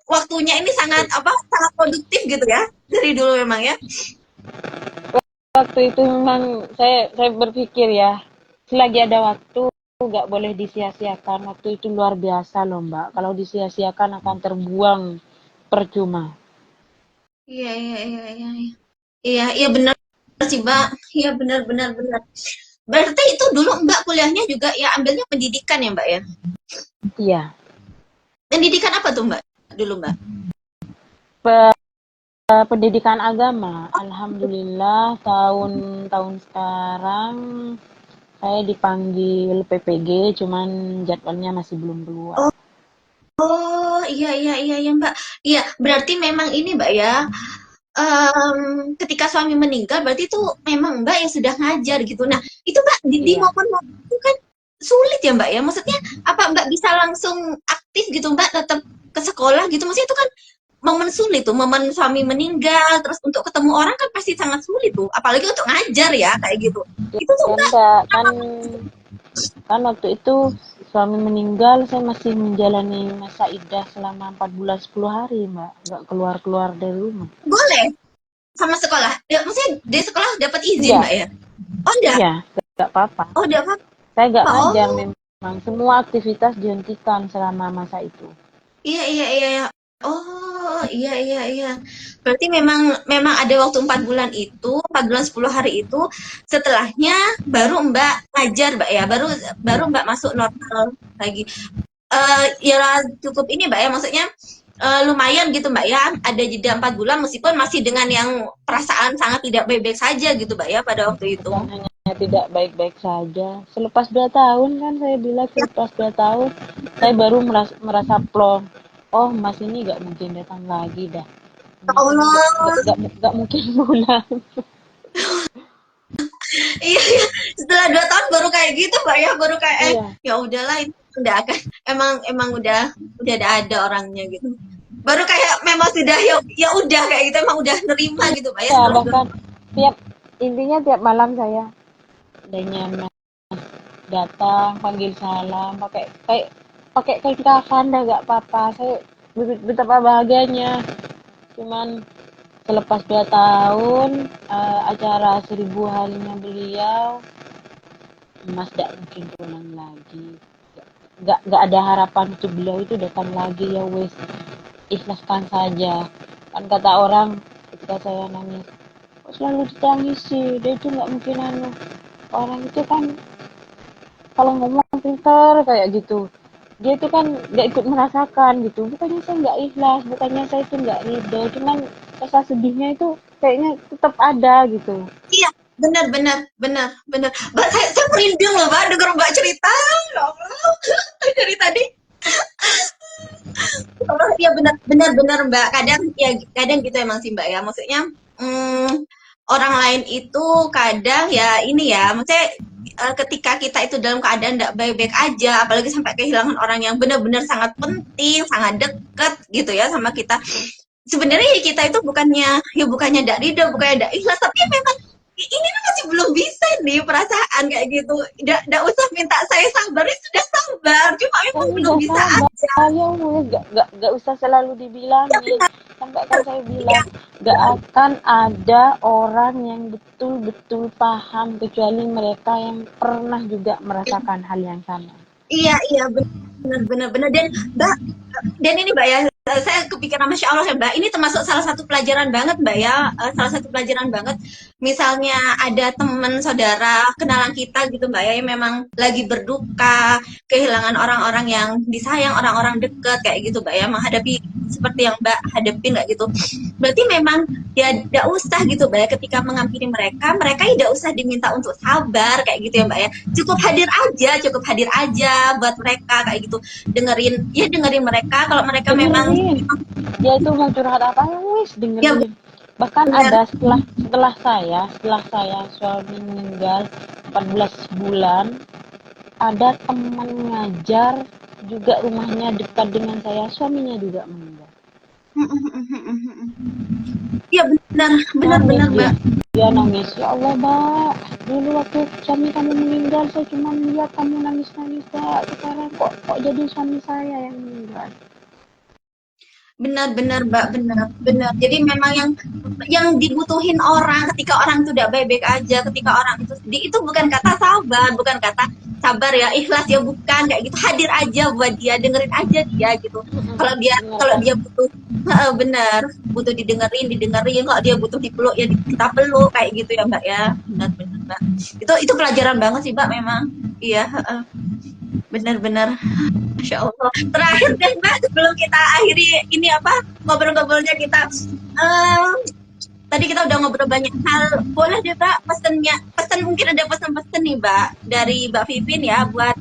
Waktunya ini sangat apa sangat produktif gitu ya dari dulu memang ya. waktu itu memang saya berpikir ya, selagi ada waktu nggak boleh disia-siakan. Waktu itu luar biasa loh Mbak. Kalau disia-siakan akan terbuang percuma. Iya, iya, iya, iya. Iya, iya benar sih, Mbak. Iya benar benar benar. Berarti itu dulu Mbak kuliahnya juga ya ambilnya pendidikan ya, Mbak ya? Iya. Pendidikan apa tuh, Mbak? Dulu, Mbak? Pendidikan agama. Alhamdulillah tahun-tahun sekarang saya dipanggil PPG, cuman jadwalnya masih belum keluar. Oh, oh, iya iya iya iya, Mbak. Iya, berarti memang ini, Mbak ya. Ketika suami meninggal berarti itu memang Mbak yang sudah ngajar gitu. Nah, itu Mbak di Iya. momen-momen itu kan sulit ya Mbak ya. Maksudnya apa Mbak bisa langsung aktif gitu Mbak tetap ke sekolah gitu. Maksudnya itu kan momen sulit tuh, momen suami meninggal terus untuk ketemu orang kan pasti sangat sulit tuh. Apalagi untuk ngajar ya kayak gitu. Itu tuh Ya Mbak enggak, kan waktu itu suami meninggal, saya masih menjalani masa iddah selama 4 bulan 10 hari, Mbak. Nggak keluar-keluar dari rumah. boleh sama sekolah. Ya, maksudnya di sekolah dapat izin Enggak, Mbak ya. Oh enggak. iya, enggak apa-apa. Oh enggak apa-apa. Saya nggak ngajar Oh, memang. Semua aktivitas dihentikan selama masa itu. iya iya iya iya. Oh, iya iya iya. Berarti memang memang ada waktu 4 bulan itu, 4 bulan 10 hari itu, setelahnya baru Mbak ngajar, Mbak ya. Baru baru Mbak masuk normal lagi. Ya cukup ini Mbak ya, maksudnya lumayan gitu Mbak ya. Ada jeda 4 bulan meskipun masih dengan yang perasaan sangat tidak baik-baik saja gitu Mbak ya pada waktu itu. Bukan hanya tidak baik-baik saja. Selepas 2 tahun kan saya bilang Ya selepas 2 tahun, saya baru merasa plong. Oh, Mas ini nggak mungkin datang lagi dah. Mas ini Allah. nggak mungkin pulang. Iya, iya. Setelah 2 tahun baru kayak gitu, Mbak ya, baru kayak Iya, ya udahlah ini udah akan emang emang udah ada orangnya gitu. Baru kayak memang sudah ya ya udah kayak gitu emang udah nerima gitu, Mbak ya iya setelah dua bahkan tiap intinya tiap malam saya adanya datang panggil salam pakai kayak pakai kain kafan dah gak apa-apa saya betapa bahagianya cuman selepas 2 tahun acara 1000 harinya beliau Mas tidak mungkin pulang lagi nggak ada harapan untuk beliau itu datang lagi ya wes ikhlaskan saja kan kata orang ketika saya nangis kok selalu ditangisi dia itu nggak mungkin orang itu kan kalau ngomong pintar kayak gitu dia itu kan nggak ikut merasakan gitu bukannya saya nggak ikhlas bukannya saya itu nggak ridho cuman rasa sedihnya itu kayaknya tetap ada gitu. iya, benar benar benar benar. Mbak saya merinding loh, Mbak, denger Mbak cerita. Ya Allah. Dari tadi. Oh, iya benar benar benar Mbak. Kadang ya kadang gitu emang sih Mbak ya. Maksudnya mm, orang lain itu kadang ya ini ya, maksudnya ketika kita itu dalam keadaan tidak baik-baik aja, apalagi sampai kehilangan orang yang benar-benar sangat penting, sangat dekat gitu ya sama kita. Sebenarnya ya kita itu bukannya tidak ridho, bukannya tidak ikhlas, tapi memang ini masih belum bisa nih perasaan kayak gitu. Tidak usah minta saya sabar, ya sudah sabar, cuma Saya memang belum udah bisa aja. sabar ya wes gak usah selalu Ya dibilangin benar, sampai kan saya ya, bilang gak akan ada orang yang betul-betul paham kecuali mereka yang pernah juga merasakan hal yang sama. iya, iya, benar, benar, benar. Dan ini Mbak ya, saya kepikiran Masya Allah ya Mbak, ini termasuk salah satu pelajaran banget Mbak ya, salah satu pelajaran banget. Misalnya ada teman, saudara, kenalan kita gitu Mbak ya, yang memang lagi berduka, kehilangan orang-orang yang disayang, orang-orang deket kayak gitu Mbak ya, menghadapi seperti yang Mbak hadapin kayak gitu. Berarti memang ya tidak usah gitu Mbak ya, ketika mengampiri mereka, mereka tidak usah diminta untuk sabar kayak gitu ya Mbak ya. Cukup hadir aja buat mereka kayak gitu. Dengerin mereka kalau mereka memang Dengerin dia itu mau curhat apa ya wis ya dengerin bahkan benar. ada setelah saya suami meninggal 14 bulan ada teman ngajar juga rumahnya dekat dengan saya suaminya juga meninggal. Iya benar, benar Nangis benar dia. Mbak. Dia nangis. Ya Allah, Mbak. Dulu waktu suami kamu meninggal, saya cuma lihat kamu nangis-nangis, Mbak. Sekarang kok jadi suami saya yang meninggal. Benar-benar Mbak, benar, benar. Jadi memang yang dibutuhin orang ketika orang itu udah baik-baik aja, ketika orang itu sedih itu bukan kata sabar, bukan kata sabar ya, ikhlas ya, bukan kayak gitu. Hadir aja buat dia, dengerin aja dia gitu. Kalau Dengarkan. dia butuh benar, butuh didengerin, didengerin. Kalau dia butuh dipeluk ya kita peluk kayak gitu ya Mbak ya. Benar-benar Mbak. Itu pelajaran banget sih Mbak memang. Iya, benar-benar. Masya Allah. Terakhir deh Mbak, sebelum kita akhiri ini apa ngobrol-ngobrolnya kita. em, Tadi kita udah ngobrol banyak hal. Boleh deh Mbak pesennya, mungkin ada pesan-pesan nih Mbak dari Mbak Vivin ya buat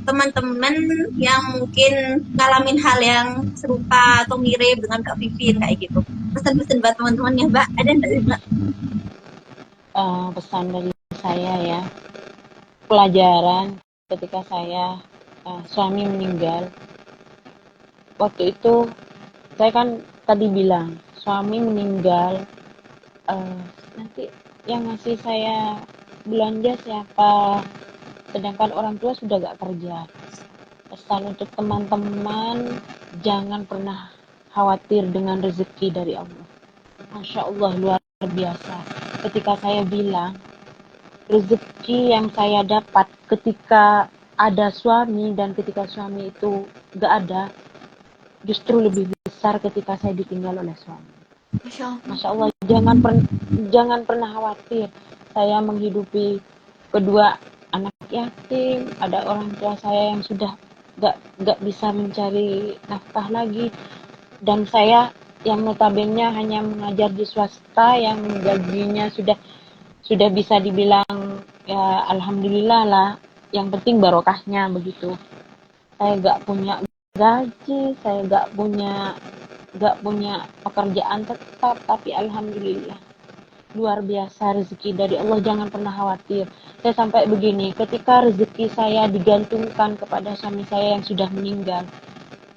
teman-teman yang mungkin ngalamin hal yang serupa atau mirip dengan Mbak Vivin kayak gitu. Pesan-pesan buat teman-temannya Mbak, ada nggak sih Mbak? Pesan dari saya ya, pelajaran ketika saya suami meninggal. Waktu itu saya kan tadi bilang suami meninggal, eh, nanti yang ngasih saya belanja siapa, sedangkan orang tua sudah gak kerja. Pesan untuk teman-teman, jangan pernah khawatir dengan rezeki dari Allah. Masya Allah, luar biasa. Ketika saya bilang rezeki yang saya dapat ketika ada suami dan ketika suami itu gak ada, justru lebih besar ketika saya ditinggal oleh suami. Masya Allah. Masya Allah, jangan pernah khawatir. Saya menghidupi kedua anak yatim, ada orang tua saya yang sudah gak bisa mencari nafkah lagi, dan saya yang notabene hanya mengajar di swasta yang gajinya sudah bisa dibilang ya alhamdulillah lah. Yang penting barokahnya begitu. Saya gak punya gaji, saya gak punya pekerjaan tetap, tapi alhamdulillah luar biasa rezeki dari Allah. Jangan pernah khawatir. Saya sampai begini, ketika rezeki saya digantungkan kepada suami saya yang sudah meninggal,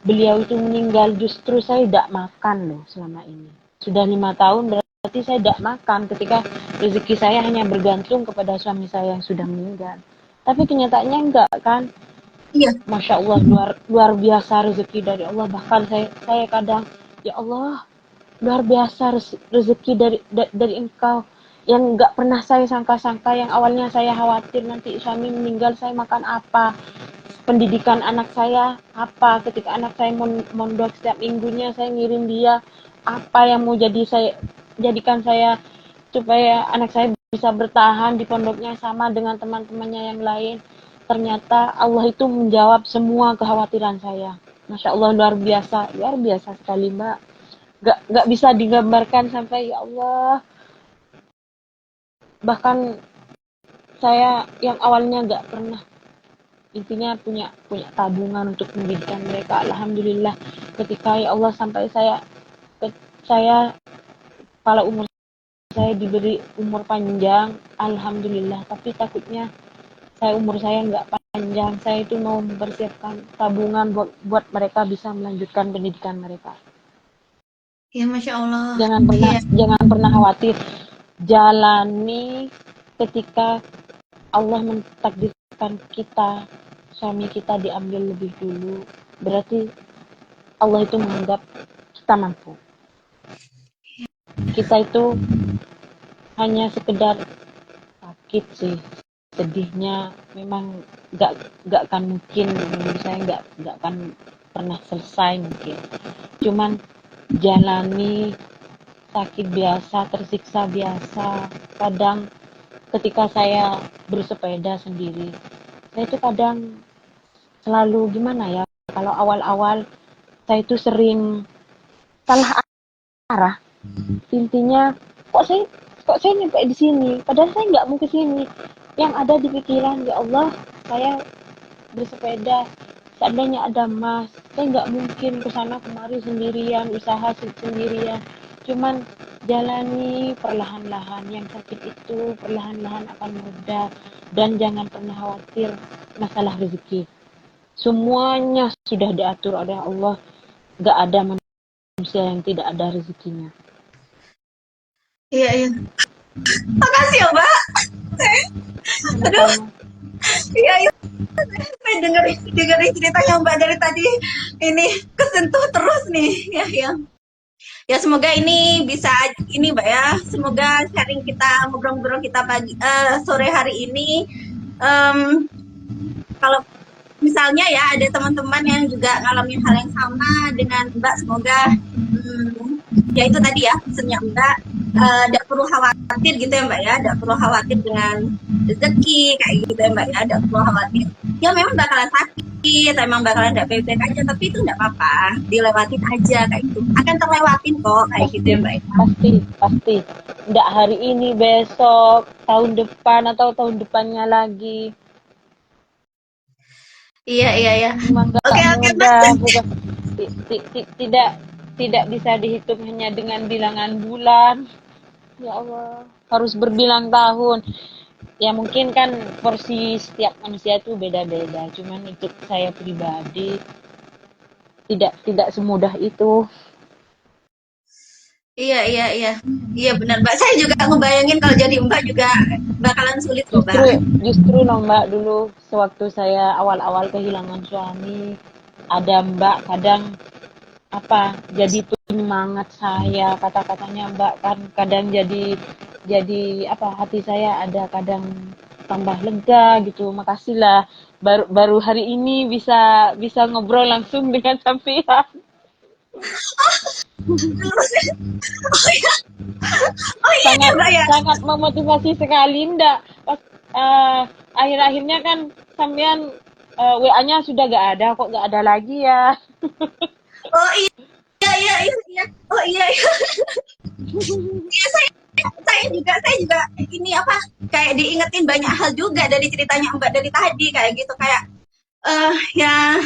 beliau itu meninggal, justru saya tidak makan loh selama ini. Sudah 5 tahun berarti saya tidak makan ketika rezeki saya hanya bergantung kepada suami saya yang sudah meninggal. Tapi kenyataannya enggak kan. Iya, Masya Allah, luar luar biasa rezeki dari Allah. Bahkan saya kadang, ya Allah, luar biasa rezeki dari engkau yang nggak pernah saya sangka-sangka. Yang awalnya saya khawatir nanti suami meninggal saya makan apa, pendidikan anak saya apa, ketika anak saya mondok setiap minggunya saya ngirim dia apa yang mau jadikan saya supaya anak saya bisa bertahan di pondoknya sama dengan teman-temannya yang lain. Ternyata Allah itu menjawab semua kekhawatiran saya. Masya Allah, luar biasa sekali Mbak. Gak bisa digambarkan sampai ya Allah. Bahkan saya yang awalnya gak pernah, intinya punya tabungan untuk pendidikan mereka. Alhamdulillah ketika ya Allah sampai saya kalau umur saya diberi umur panjang, alhamdulillah. Tapi takutnya umur saya nggak panjang. Saya itu mau mempersiapkan tabungan buat mereka bisa melanjutkan pendidikan mereka. ya Masya Allah. Jangan pernah Iya, jangan pernah khawatir. Jalani ketika Allah mentakdirkan kita, suami kita diambil lebih dulu, berarti Allah itu menganggap kita mampu. Kita itu hanya sekedar sakit sih, sedihnya memang gak akan mungkin, menurut saya gak akan pernah selesai mungkin. Cuman jalani sakit biasa, tersiksa biasa. Kadang ketika saya bersepeda sendiri, saya itu kadang selalu gimana ya, kalau awal-awal saya itu sering salah arah. Intinya kok saya nyampe di sini, padahal saya nggak mau ke sini. Yang ada di pikiran, ya Allah, saya bersepeda, seandainya ada mas, saya nggak mungkin ke sana kemari sendirian, usaha sendirian. Cuman jalani perlahan-lahan, yang sakit itu perlahan-lahan akan mereda. Dan jangan pernah khawatir masalah rezeki, semuanya sudah diatur oleh Allah. Gak ada manusia yang tidak ada rezekinya. iya, iya. Makasih ya Mbak. Aduh, Sama-sama. iya, iya. Saya dengerin ceritanya Mbak dari tadi, ini kesentuh terus nih ya yang. Ya semoga ini bisa ini Mbak ya. Semoga sharing kita ngobrol-ngobrol kita pagi sore hari ini kalau misalnya ya ada teman-teman yang juga ngalamin hal yang sama dengan Mbak, semoga ya itu tadi ya pesannya Mbak, tidak perlu khawatir gitu ya Mbak ya, tidak perlu khawatir dengan rezeki kayak gitu ya Mbak ya, tidak perlu khawatir. Ya memang bakalan sakit, memang bakalan tidak baik-baik aja, tapi itu nggak apa-apa, dilewatin aja kayak gitu. Akan terlewatin kok kayak gitu Pasti, ya Mbak ya. pasti, pasti. Nggak hari ini, besok, tahun depan atau tahun depannya lagi. Iya iya iya. Memang Oke nggak oke Mas. mudah, bukan tidak tidak bisa dihitung hanya dengan bilangan bulan. Ya Allah, harus berbilang tahun. Ya mungkin kan porsi setiap manusia itu beda-beda. Cuman untuk saya pribadi tidak semudah itu. Iya iya iya. Iya benar Mbak. Saya juga ngebayangin kalau jadi Mbak juga bakalan sulit kok Justru Mbak. justru loh Mbak, dulu sewaktu saya awal-awal kehilangan suami, ada Mbak kadang apa jadi penyemangat saya, kata-katanya Mbak kan kadang jadi apa, hati saya ada kadang tambah lega gitu. Makasih lah, baru baru hari ini bisa bisa ngobrol langsung dengan sampean. Oh iya, oh iya ya Sangat Mbak ya. sangat memotivasi sekali ndak pas akhir-akhirnya kan sampean, WA-nya sudah gak ada, kok gak ada lagi ya. Oh iya iya iya iya. Oh iya iya. Iya saya juga ini apa kayak diingetin banyak hal juga dari ceritanya Mbak dari tadi kayak gitu kayak ya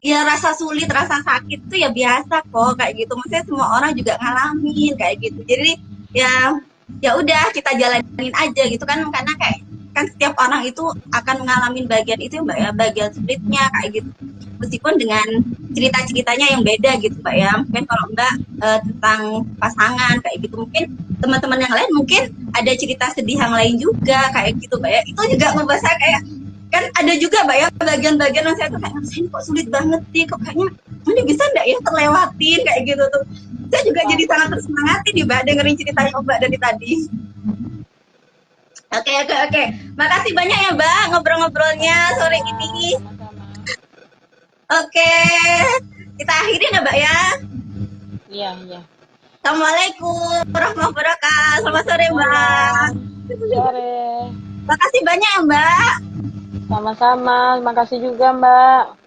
ya rasa sulit, rasa sakit tuh ya biasa kok kayak gitu. Maksudnya semua orang juga ngalamin kayak gitu. Jadi ya ya udah kita jalanin aja gitu kan karena kayak kan setiap orang itu akan mengalami bagian itu ya Mbak ya, bagian sulitnya kayak gitu. Meskipun dengan cerita-ceritanya yang beda gitu Mbak ya. Mungkin kalau Mbak tentang pasangan kayak gitu mungkin teman-teman yang lain mungkin ada cerita sedih yang lain juga kayak gitu Mbak ya. Itu juga ngebahas kayak kan ada juga Mbak ya bagian-bagian yang saya tuh kayak ini kok sulit banget sih kok kayaknya ini bisa enggak ya terlewatin kayak gitu tuh. Saya juga jadi sangat tersemangati nih Mbak dengerin ceritanya Mbak dari tadi. Oke oke oke. Makasih banyak ya Mbak ngobrol-ngobrolnya sore Sama-sama, ini. sama-sama. Oke. Kita akhirin ya Mbak ya. Iya, iya. Assalamualaikum warahmatullahi wabarakatuh. Selamat sore Mbak. Waalaikumsalam. Sore. Makasih banyak ya Mbak. Sama-sama. Terima kasih juga, Mbak.